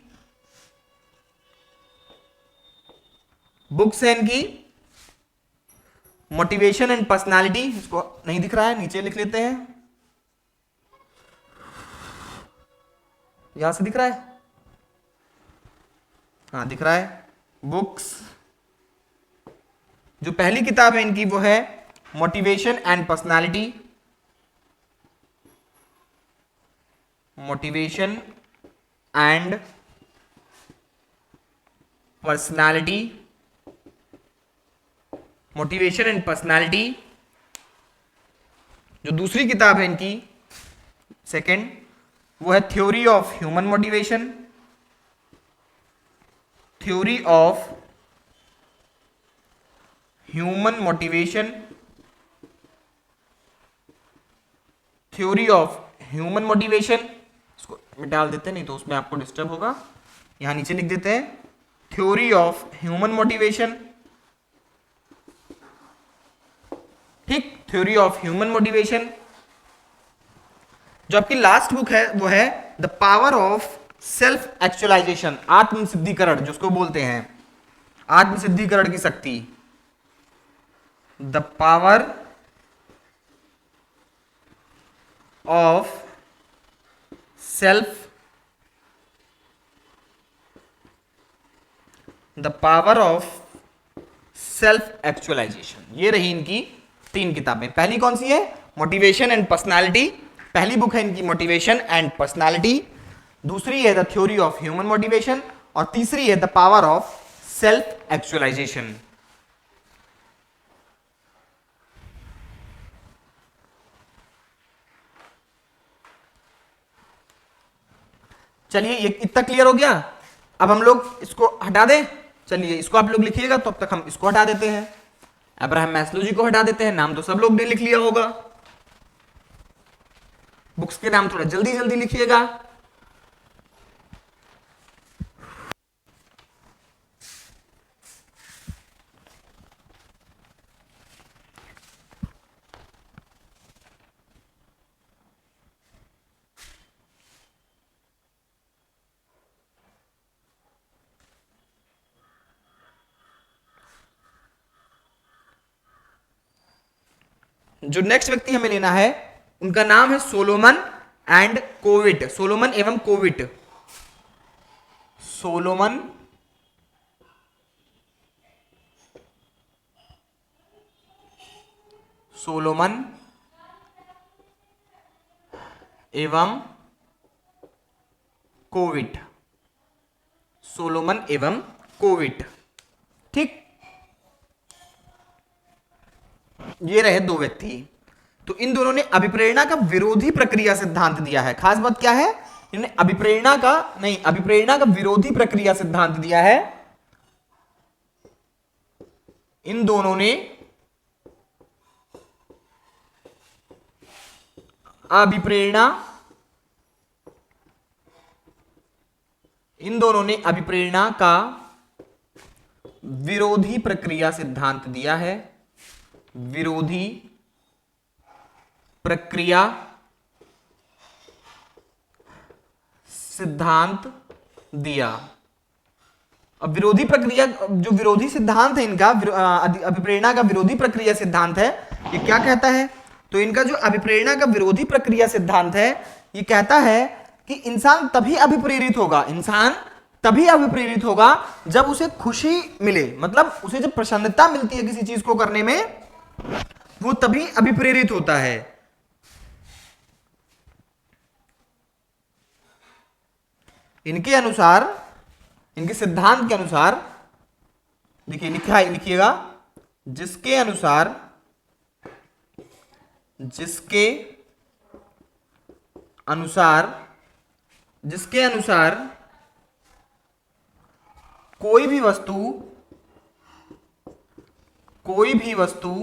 बुक्स है इनकी मोटिवेशन एंड पर्सनालिटी, इसको नहीं दिख रहा है नीचे लिख लेते हैं, यहां से दिख रहा है, हाँ दिख रहा है। बुक्स, जो पहली किताब है इनकी वो है motivation and personality, motivation and personality, motivation and personality. जो दूसरी किताब है इनकी सेकंड, वो है theory of human motivation, theory of human motivation, theory of human motivation. इसको मिटा देते हैं नहीं तो उसमें आपको डिस्टर्ब होगा, यहां नीचे लिख देते हैं थ्योरी ऑफ ह्यूमन मोटिवेशन, ठीक, थ्योरी ऑफ ह्यूमन मोटिवेशन। जो आपकी लास्ट बुक है वो है the power of self actualization, आत्मसिद्धिकरण जिसको बोलते हैं, आत्मसिद्धिकरण की शक्ति, the power of self, the power of self actualization. ये रही इनकी 3 किताबें। पहली कौन सी है, मोटिवेशन एंड पर्सनालिटी, पहली बुक है इनकी मोटिवेशन एंड पर्सनालिटी, दूसरी है the theory of human motivation और तीसरी है the power of self actualization. चलिए ये इतना क्लियर हो गया। अब हम लोग इसको हटा दें, चलिए इसको आप लोग लिखिएगा, तो अब तक हम इसको हटा देते हैं, अब्राहम मैस्लो जी को हटा देते हैं, नाम तो सब लोग ने लिख लिया होगा। बुक्स के नाम थोड़ा जल्दी जल्दी लिखिएगा। जो नेक्स्ट व्यक्ति हमें लेना है उनका नाम है सोलोमन एंड कोविट, सोलोमन एवं कोविट, सोलोमन सोलोमन एवं कोविट, सोलोमन एवं कोविट, ठीक। ये रहे 2 व्यक्ति। तो इन दोनों ने अभिप्रेरणा का विरोधी प्रक्रिया सिद्धांत दिया है। खास बात क्या है, इन्होंने अभिप्रेरणा का विरोधी प्रक्रिया सिद्धांत दिया है। इन दोनों ने अभिप्रेरणा का विरोधी प्रक्रिया सिद्धांत दिया है, विरोधी प्रक्रिया सिद्धांत दिया। अब विरोधी प्रक्रिया, जो विरोधी सिद्धांत है इनका, अभिप्रेरणा का विरोधी प्रक्रिया सिद्धांत है, ये क्या कहता है, तो इनका जो अभिप्रेरणा का विरोधी प्रक्रिया सिद्धांत है ये कहता है कि इंसान तभी अभिप्रेरित होगा जब उसे खुशी मिले, मतलब उसे जब प्रसन्नता मिलती है किसी चीज को करने में, वो तभी अभिप्रेरित होता है। इनके अनुसार, इनके सिद्धांत के अनुसार, देखिए लिखिएगा, जिसके अनुसार, जिसके अनुसार, जिसके अनुसार कोई भी वस्तु, कोई भी वस्तु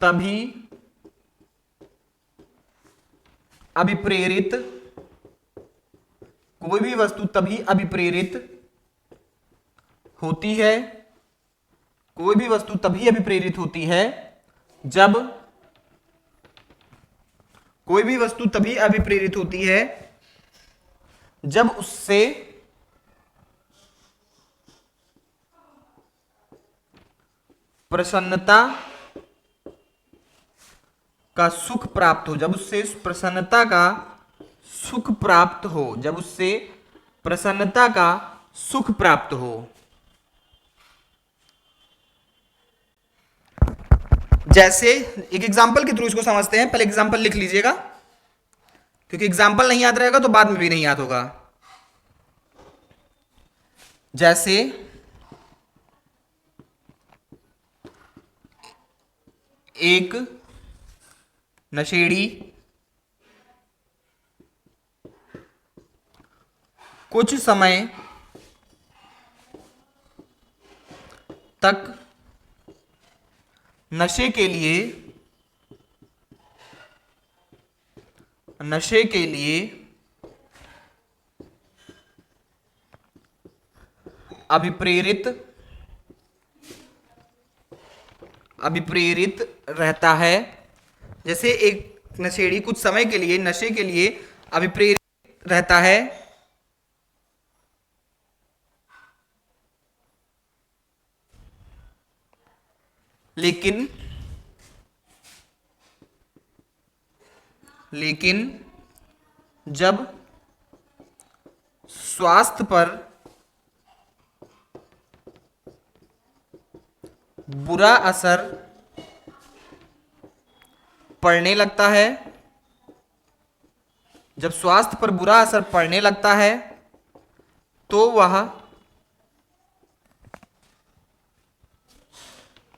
तभी अभिप्रेरित, कोई भी वस्तु तभी अभिप्रेरित होती है, कोई भी वस्तु तभी अभिप्रेरित होती है जब, कोई भी वस्तु तभी अभिप्रेरित होती है जब उससे प्रसन्नता का सुख प्राप्त हो, जब उससे प्रसन्नता का सुख प्राप्त हो, जब उससे प्रसन्नता का सुख प्राप्त हो। जैसे एक एग्जांपल के थ्रू इसको समझते हैं, पहले एग्जांपल लिख लीजिएगा, क्योंकि एग्जांपल नहीं याद रहेगा तो बाद में भी नहीं याद होगा। जैसे एक नशेड़ी कुछ समय तक नशे के लिए अभिप्रेरित रहता है। जैसे एक नशेड़ी कुछ समय के लिए नशे के लिए अभिप्रेरित रहता है, लेकिन जब स्वास्थ्य पर बुरा असर पड़ने लगता है, जब स्वास्थ्य पर बुरा असर पड़ने लगता है तो वह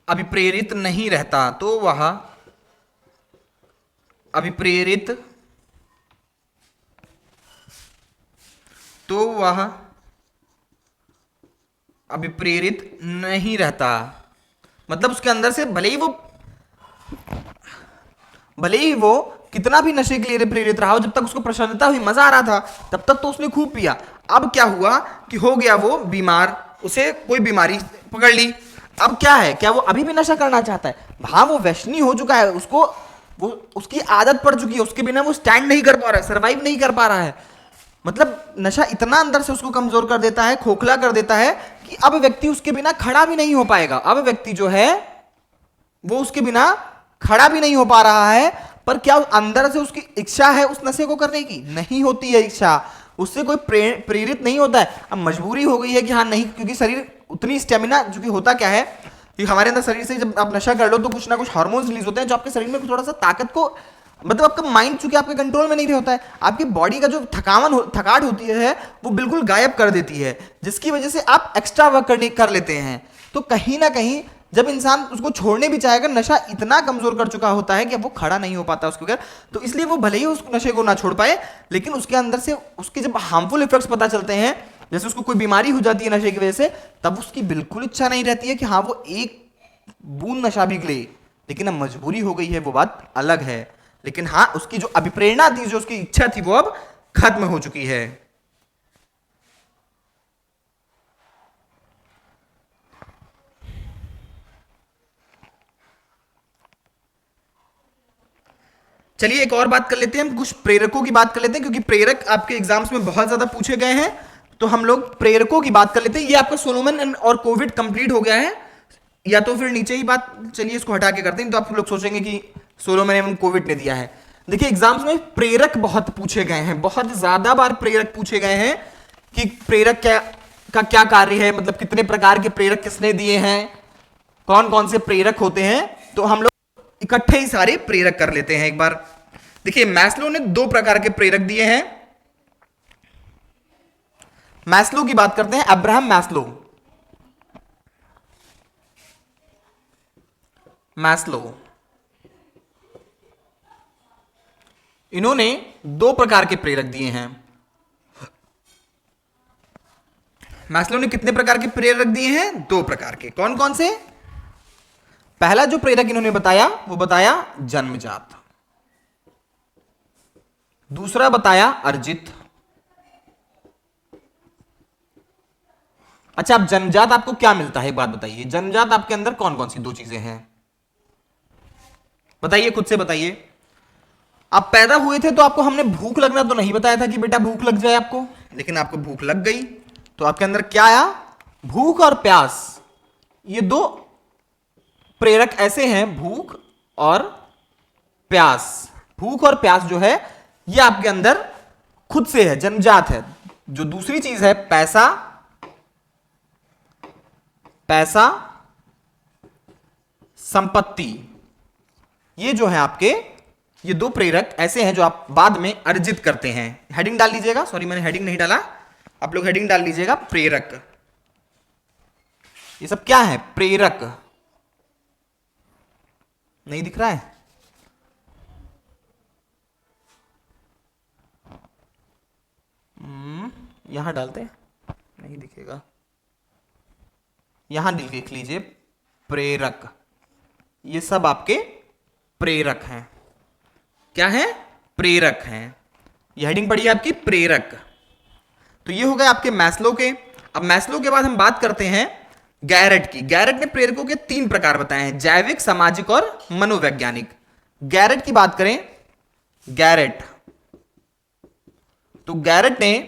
अभिप्रेरित नहीं रहता, तो वह अभिप्रेरित, तो वह अभिप्रेरित नहीं रहता। मतलब उसके अंदर से भले ही वो कितना भी नशे के लिए प्रेरित रहा हो, जब तक उसको प्रसन्नता हुई, मजा आ रहा था, तब तक तो उसने खूब पिया। अब क्या हुआ कि हो गया वो बीमार, उसे कोई बीमारी पकड़ ली। अब क्या है, क्या वो अभी भी नशा करना चाहता है? हाँ, वो वैष्णी हो चुका है, वो उसकी आदत पड़ चुकी है, उसके बिना वो स्टैंड नहीं कर पा रहा है, सर्वाइव नहीं कर पा रहा है। मतलब नशा इतना अंदर से उसको कमजोर कर देता है, खोखला कर देता है कि अब व्यक्ति उसके बिना खड़ा भी नहीं हो पाएगा। अब व्यक्ति जो है वो उसके बिना खड़ा भी नहीं हो पा रहा है। पर क्या अंदर से उसकी इच्छा है उस नशे को करने की? नहीं होती है इच्छा, उससे कोई प्रेरित नहीं होता है। अब मजबूरी हो गई है कि हाँ नहीं, क्योंकि शरीर उतनी स्टेमिना, क्योंकि होता क्या है कि हमारे अंदर शरीर से जब आप नशा कर लो तो कुछ ना कुछ हार्मोन्स रिलीज होते हैं जो आपके शरीर में थोड़ा सा ताकत को, मतलब आपका माइंड चूंकि आपके कंट्रोल में नहीं होता है, आपकी बॉडी का जो थकावट होती है वो बिल्कुल गायब कर देती है, जिसकी वजह से आप एक्स्ट्रा वर्क कर लेते हैं। तो कहीं ना कहीं जब इंसान उसको छोड़ने भी चाहेगा, नशा इतना कमजोर कर चुका होता है कि अब वो खड़ा नहीं हो पाता उसके बगैर। तो इसलिए वो भले ही उस नशे को ना छोड़ पाए, लेकिन उसके अंदर से उसके जब हार्मफुल इफेक्ट्स पता चलते हैं, जैसे उसको कोई बीमारी हो जाती है नशे की वजह से, तब उसकी बिल्कुल इच्छा नहीं रहती है कि हाँ वो एक बूंद नशा भी ले। लेकिन अब मजबूरी हो गई है, वो बात अलग है। लेकिन हाँ, उसकी जो अभिप्रेरणा थी, जो उसकी इच्छा थी, वो अब खत्म हो चुकी है। चलिए एक और बात कर लेते हैं, हम कुछ प्रेरकों की बात कर लेते हैं, क्योंकि प्रेरक आपके एग्जाम्स में बहुत ज्यादा पूछे गए हैं। तो हम लोग प्रेरकों की बात कर लेते हैं। ये आपका सोलोमन और कोविड कंप्लीट हो गया है, या तो फिर नीचे ही बात, चलिए इसको हटा के करते हैं, तो आप लोग सोचेंगे कि सोलोमन एवं कोविड ने दिया है। देखिए एग्जाम्स में प्रेरक बहुत पूछे गए हैं, बहुत ज्यादा बार प्रेरक पूछे गए हैं कि प्रेरक का क्या कार्य है, मतलब कितने प्रकार के प्रेरक किसने दिए हैं, कौन कौन से प्रेरक होते हैं। तो हम लोग इकट्ठे ही सारे प्रेरक कर लेते हैं एक बार। देखिए मैस्लो ने दो प्रकार के प्रेरक दिए हैं। मैस्लो की बात करते हैं, अब्राहम मैस्लो। मैस्लो इन्होंने दो प्रकार के प्रेरक दिए हैं। मैस्लो ने कितने प्रकार के प्रेरक दिए हैं? दो प्रकार के। कौन कौन से? पहला जो प्रेरक इन्होंने बताया वो बताया जन्मजात, दूसरा बताया अर्जित। अच्छा, अब जन्मजात आपको क्या मिलता है, एक बात बताइए, जन्मजात आपके अंदर कौन कौन सी दो चीजें हैं? बताइए, खुद से बताइए। आप पैदा हुए थे तो आपको हमने भूख लगना तो नहीं बताया था कि बेटा भूख लग जाए आपको, लेकिन आपको भूख लग गई तो आपके अंदर क्या आया? भूख और प्यास। ये दो प्रेरक ऐसे हैं, भूख और प्यास। भूख और प्यास जो है ये आपके अंदर खुद से है, जन्मजात है। जो दूसरी चीज है पैसा, पैसा संपत्ति, ये जो है आपके, ये दो प्रेरक ऐसे हैं जो आप बाद में अर्जित करते हैं। हेडिंग डाल लीजिएगा, सॉरी मैंने हेडिंग नहीं डाला, आप लोग हेडिंग डाल लीजिएगा, प्रेरक। ये सब क्या है? प्रेरक। नहीं दिख रहा है? यहां डालते हैं, नहीं दिखेगा, यहां लिख लीजिए प्रेरक। ये सब आपके प्रेरक हैं। क्या है? प्रेरक हैं। ये हेडिंग पड़ी है आपकी प्रेरक। तो ये हो गए आपके मैस्लो के। अब मैस्लो के बाद हम बात करते हैं गैरेट की। गैरेट ने प्रेरकों के तीन प्रकार बताए हैं, जैविक, सामाजिक और मनोवैज्ञानिक। गैरेट की बात करें, गैरेट, तो गैरेट ने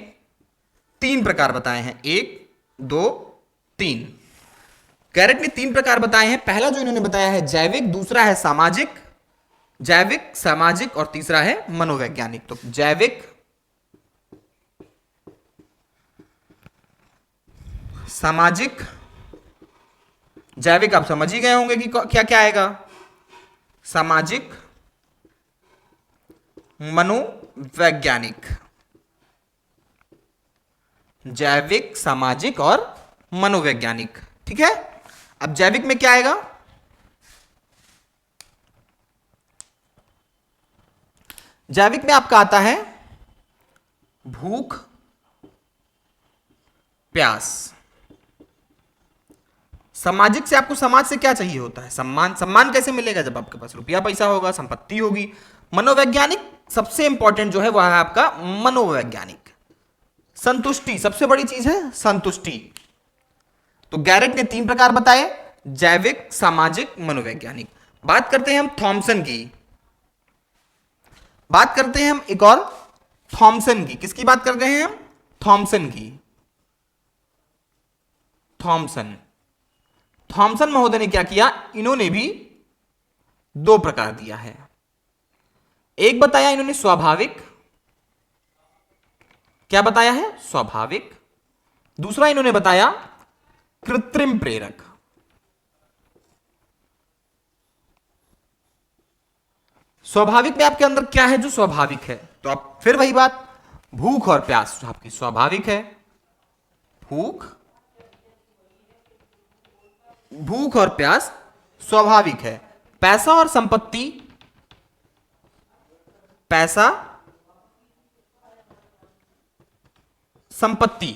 तीन प्रकार बताए हैं, एक, दो, तीन। गैरेट ने तीन प्रकार बताए हैं। पहला जो इन्होंने बताया है जैविक, दूसरा है सामाजिक, जैविक, सामाजिक, और तीसरा है मनोवैज्ञानिक। तो जैविक, सामाजिक, जैविक आप समझ ही गए होंगे कि क्या क्या आएगा, सामाजिक, मनोवैज्ञानिक। जैविक, सामाजिक और मनोवैज्ञानिक, ठीक है। अब जैविक में क्या आएगा? जैविक में आपका आता है भूख, प्यास। सामाजिक से आपको समाज से क्या चाहिए होता है? सम्मान। सम्मान कैसे मिलेगा? जब आपके पास रुपया पैसा होगा, संपत्ति होगी। मनोवैज्ञानिक सबसे इंपॉर्टेंट जो है वह है आपका मनोवैज्ञानिक, संतुष्टि। सबसे बड़ी चीज है संतुष्टि। तो गैरेट ने तीन प्रकार बताए, जैविक, सामाजिक, मनोवैज्ञानिक। बात करते हैं हम थॉमसन की। बात करते हैं हम एक और थॉमसन की। किसकी बात कर रहे हैं हम? थॉमसन की। थॉमसन, थॉमसन महोदय ने क्या किया? इन्होंने भी दो प्रकार दिया है। एक बताया इन्होंने स्वाभाविक, क्या बताया है? स्वाभाविक। दूसरा इन्होंने बताया कृत्रिम प्रेरक। स्वाभाविक में आपके अंदर क्या है जो स्वाभाविक है? तो आप फिर वही बात, भूख और प्यास जो आपकी स्वाभाविक है, भूख, भूख और प्यास स्वाभाविक है। पैसा और संपत्ति, पैसा, संपत्ति,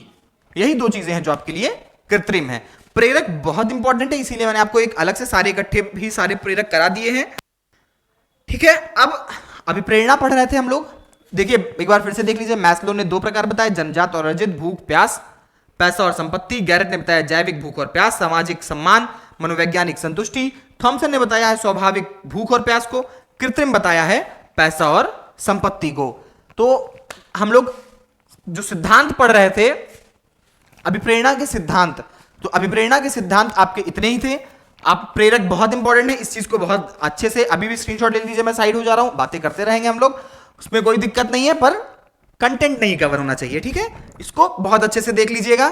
यही दो चीजें हैं जो आपके लिए कृत्रिम है। प्रेरक बहुत इंपॉर्टेंट है, इसीलिए मैंने आपको एक अलग से सारे इकट्ठे भी सारे प्रेरक करा दिए हैं, ठीक है। अब अभी प्रेरणा पढ़ रहे थे हम लोग। देखिए एक बार फिर से देख लीजिए, मैस्लो ने दो प्रकार बताए, जन्मजात और अर्जित, भूख, प्यास, पैसा और संपत्ति। गैरेट ने बताया जैविक, भूख और प्यास, सामाजिक, सम्मान, मनोवैज्ञानिक, संतुष्टि। थॉमसन ने बताया है स्वाभाविक, भूख और प्यास को, कृत्रिम बताया है पैसा और संपत्ति को। तो हम लोग जो सिद्धांत पढ़ रहे थे अभिप्रेरणा के सिद्धांत, तो अभिप्रेरणा के सिद्धांत आपके इतने ही थे। आप प्रेरक बहुत इंपॉर्टेंट है, इस चीज को बहुत अच्छे से अभी भी स्क्रीनशॉट ले लीजिए। मैं साइड हो जा रहा हूं, बातें करते रहेंगे हम लोग, उसमें कोई दिक्कत नहीं है, पर कंटेंट नहीं कवर होना चाहिए, ठीक है। इसको बहुत अच्छे से देख लीजिएगा।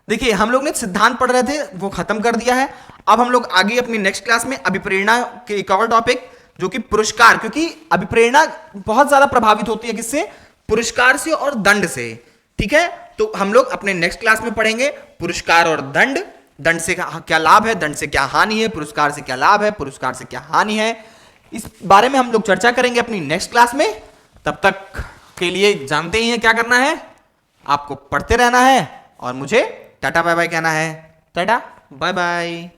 देखिए हम लोग ने सिद्धांत पढ़ रहे थे, वो खत्म कर दिया है। अब हम लोग आगे अपनी नेक्स्ट क्लास में अभिप्रेरणा के एक और टॉपिक जो कि पुरस्कार, क्योंकि अभिप्रेरणा बहुत ज्यादा प्रभावित होती है किससे? पुरस्कार से और दंड से। ठीक है, तो हम लोग अपने नेक्स्ट क्लास में पढ़ेंगे पुरस्कार और दंड। दंड से क्या लाभ है, दंड से क्या हानि है, पुरस्कार से क्या लाभ है, पुरस्कार से क्या हानि है, इस बारे में हम लोग चर्चा करेंगे अपनी नेक्स्ट क्लास में। तब तक के लिए जानते ही हैं क्या करना है, आपको पढ़ते रहना है और मुझे टाटा बाय बाय कहना है। Tata bye bye.